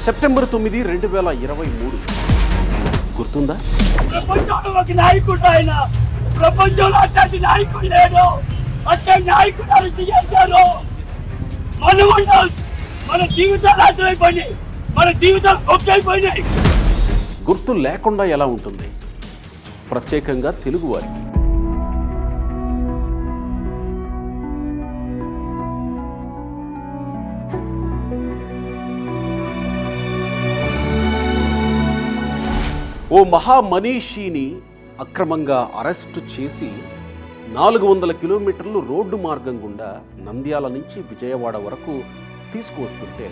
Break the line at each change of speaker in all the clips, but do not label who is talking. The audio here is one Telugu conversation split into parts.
సెప్టెంబర్ 9, 2023 గుర్తుందా?
ప్రపంచంలో ఒక నాయకుడు ఆయన, ప్రపంచంలో అట్లాంటి నాయకుడు లేడు. అట్లాంటి నాయకుడు అరెస్ట్ చేశారు. మన జీవితాలు నాశనమైపోయినాయి, మన జీవితాలు గొప్పైపోయినాయి.
గుర్తు లేకుండా ఎలా ఉంటుంది, ప్రత్యేకంగా తెలుగువారికి. ఓ మహామనీషిని అక్రమంగా అరెస్టు చేసి 400 కిలోమీటర్లు రోడ్డు మార్గం గుండా నంద్యాల నుంచి విజయవాడ వరకు తీసుకువస్తుంటే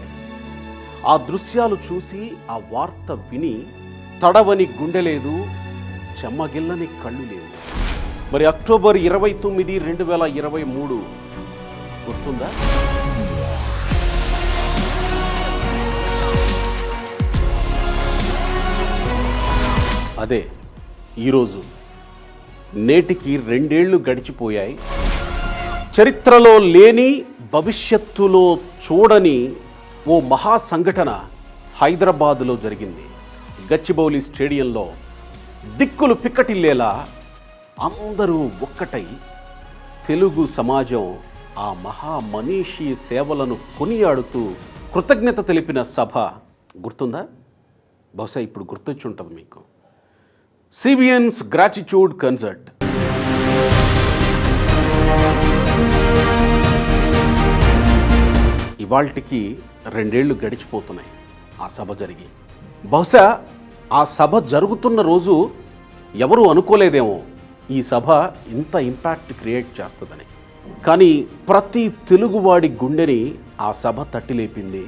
ఆ దృశ్యాలు చూసి, ఆ వార్త విని తడవని గుండె లేదు, చెమ్మగిల్లని కళ్ళు లేవు. మరి అక్టోబర్ 29, 2023 గుర్తుందా? అదే ఈరోజు. నేటికి 2 ఏళ్లు గడిచిపోయాయి. చరిత్రలో లేని, భవిష్యత్తులో చూడని ఓ మహా సంఘటన హైదరాబాదులో జరిగింది. గచ్చిబౌలి స్టేడియంలో దిక్కులు పిక్కటిల్లేలా అందరూ ఒక్కటై తెలుగు సమాజం ఆ మహామనీషి సేవలను కొనియాడుతూ కృతజ్ఞత తెలిపిన సభ గుర్తుందా? బహుశా ఇప్పుడు గుర్తొచ్చి ఉంటుంది మీకు. CBN's gratitude concert. ఇవాల్టికి 2 ఏళ్లు గడిచిపోతున్నాయి ఆ సభ జరిగి. బహుశా ఆ సభ జరుగుతున్న రోజు ఎవరూ అనుకోలేదేమో ఈ సభ ఇంత ఇంపాక్ట్ క్రియేట్ చేస్తుందని. కానీ ప్రతి తెలుగువాడి గుండెని ఆ సభ తట్టిలేపింది.